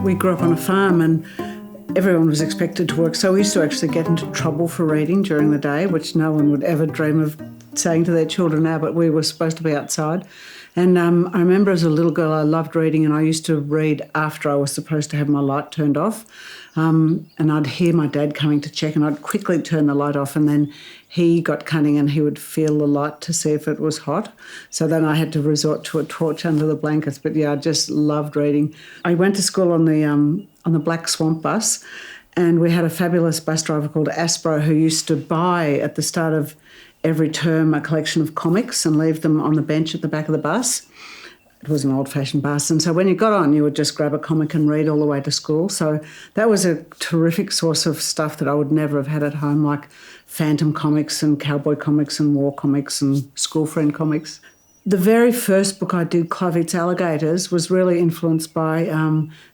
we grew up on a farm and everyone was expected to work, so we used to actually get into trouble for reading during the day, which no one would ever dream of saying to their children now, but we were supposed to be outside. And I remember as a little girl I loved reading, and I used to read after I was supposed to have my light turned off. And I'd hear my dad coming to check and I'd quickly turn the light off, and then he got cunning and he would feel the light to see if it was hot. So then I had to resort to a torch under the blankets. But yeah, I just loved reading. I went to school on the Black Swamp bus, and we had a fabulous bus driver called Aspro who used to buy at the start of every term a collection of comics and leave them on the bench at the back of the bus. It was an old-fashioned bus, and so when you got on, you would just grab a comic and read all the way to school. So that was a terrific source of stuff that I would never have had at home, like Phantom comics and cowboy comics and war comics and school friend comics. The very first book I did, Clive Eats Alligators, was really influenced by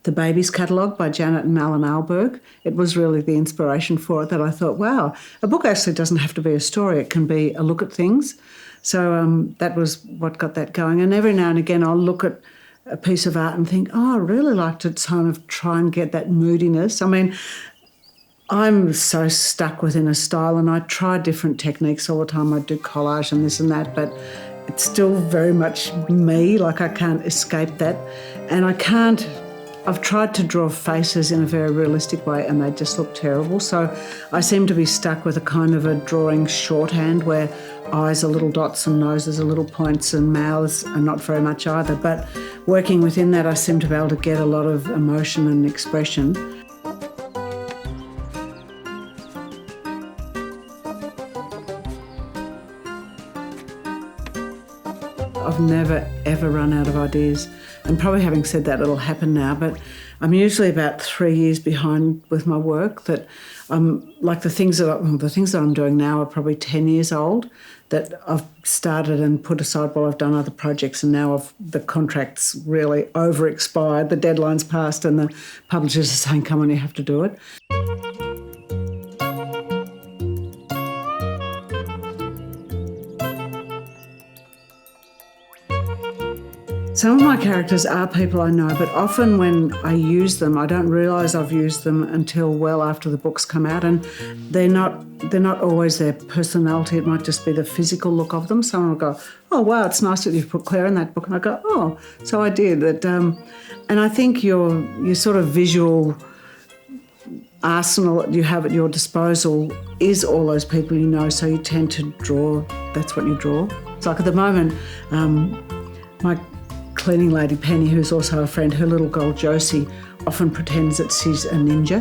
the Babies catalogue by Janet and Alan Alberg. It was really the inspiration for it that I thought, wow, a book actually doesn't have to be a story. It can be a look at things. So that was what got that going. And every now and again I'll look at a piece of art and think, oh, I really like to kind of try and get that moodiness. I mean, I'm so stuck within a style, and I try different techniques all the time. I do collage and this and that, but it's still very much me, like I can't escape that. And I've tried to draw faces in a very realistic way and they just look terrible. So I seem to be stuck with a kind of a drawing shorthand where eyes are little dots and noses are little points and mouths are not very much either. But working within that, I seem to be able to get a lot of emotion and expression. I've never, ever run out of ideas. And probably having said that, it'll happen now, but I'm usually about 3 years behind with my work. That like the things that I'm doing now are probably 10 years old, that I've started and put aside while I've done other projects, and now the contract's really over-expired, the deadline's passed, and the publishers are saying, come on, you have to do it. Some of my characters are people I know, but often when I use them, I don't realise I've used them until well after the books come out, and they're not always their personality. It might just be the physical look of them. Someone will go, oh, wow, it's nice that you've put Claire in that book. And I go, oh, so I did. And I think your sort of visual arsenal that you have at your disposal is all those people you know, so you tend to draw, that's what you draw. It's like at the moment, my cleaning lady Penny, who's also a friend, her little girl Josie often pretends that she's a ninja,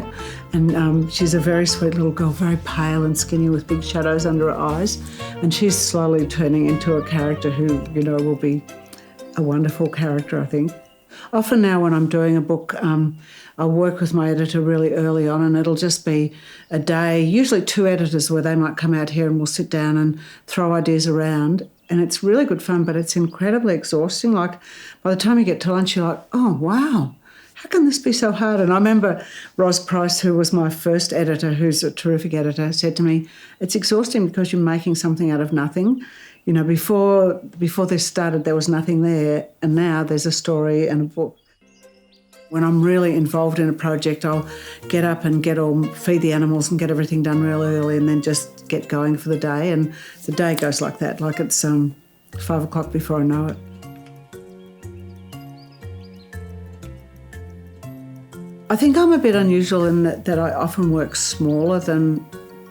and she's a very sweet little girl, very pale and skinny with big shadows under her eyes, and she's slowly turning into a character who, you know, will be a wonderful character, I think. Often now when I'm doing a book, I'll work with my editor really early on, and it'll just be a day, usually 2 editors, where they might come out here and we'll sit down and throw ideas around. And it's really good fun, but it's incredibly exhausting. Like, by the time you get to lunch, you're like, oh, wow, how can this be so hard? And I remember Ros Price, who was my first editor, who's a terrific editor, said to me, it's exhausting because you're making something out of nothing. You know, before this started, there was nothing there, and now there's a story and a book. When I'm really involved in a project, I'll get up and feed the animals and get everything done real early, and then just get going for the day. And the day goes like that, like it's 5 o'clock before I know it. I think I'm a bit unusual in that I often work smaller than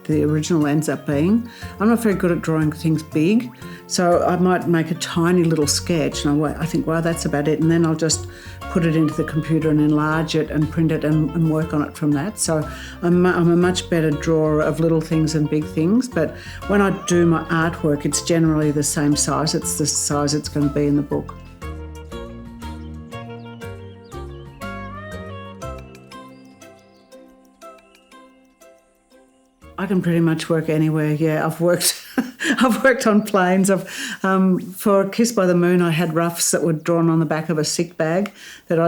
the original ends up being. I'm not very good at drawing things big, so I might make a tiny little sketch and I think, well, that's about it, and then I'll just put it into the computer and enlarge it and print it and work on it from that. So I'm a much better drawer of little things and big things, but when I do my artwork, it's generally the same size. It's the size it's going to be in the book. I can pretty much work anywhere. Yeah, I've worked on planes. For A Kiss by the Moon, I had roughs that were drawn on the back of a sick bag that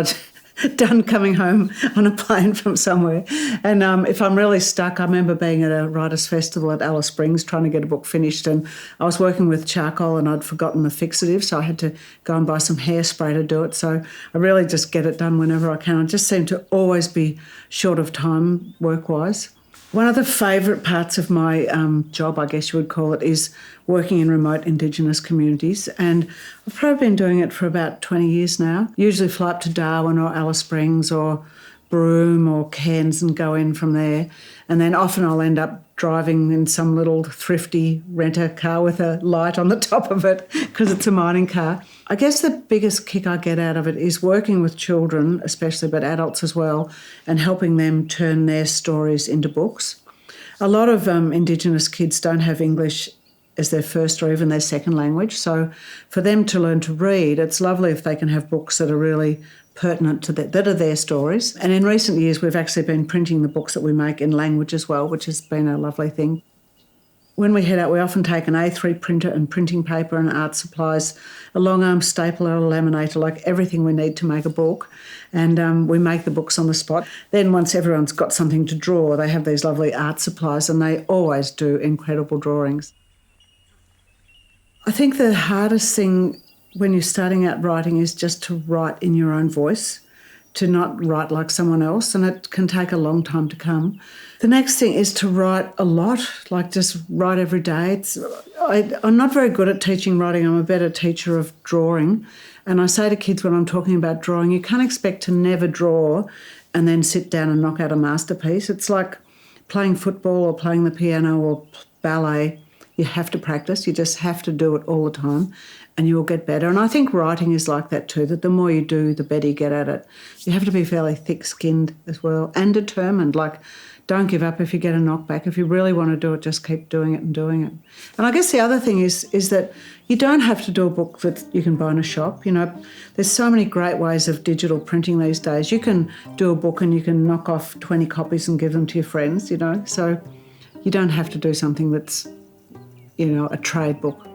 done coming home on a plane from somewhere. And if I'm really stuck, I remember being at a writers' festival at Alice Springs trying to get a book finished, and I was working with charcoal and I'd forgotten the fixative, so I had to go and buy some hairspray to do it. So I really just get it done whenever I can. I just seem to always be short of time work-wise. One of the favourite parts of my job, I guess you would call it, is working in remote Indigenous communities. And I've probably been doing it for about 20 years now. Usually fly up to Darwin or Alice Springs or Broome or Cairns and go in from there. And then often I'll end up driving in some little thrifty renter car with a light on the top of it because it's a mining car. I guess the biggest kick I get out of it is working with children, especially, but adults as well, and helping them turn their stories into books. A lot of Indigenous kids don't have English as their first or even their second language. So for them to learn to read, it's lovely if they can have books that are really pertinent to that are their stories. And in recent years, we've actually been printing the books that we make in language as well, which has been a lovely thing. When we head out, we often take an A3 printer and printing paper and art supplies, a long arm stapler, a laminator, like everything we need to make a book. And we make the books on the spot. Then once everyone's got something to draw, they have these lovely art supplies and they always do incredible drawings. I think the hardest thing when you're starting out writing is just to write in your own voice, to not write like someone else, and it can take a long time to come. The next thing is to write a lot, like just write every day. I'm not very good at teaching writing. I'm a better teacher of drawing. And I say to kids when I'm talking about drawing, you can't expect to never draw and then sit down and knock out a masterpiece. It's like playing football or playing the piano or ballet. You have to practice. You just have to do it all the time and you will get better. And I think writing is like that too, that the more you do, the better you get at it. You have to be fairly thick-skinned as well and determined. Like, don't give up if you get a knockback. If you really want to do it, just keep doing it and doing it. And I guess the other thing is that you don't have to do a book that you can buy in a shop. You know, there's so many great ways of digital printing these days. You can do a book and you can knock off 20 copies and give them to your friends, you know. So you don't have to do something that's, you know, a trade book.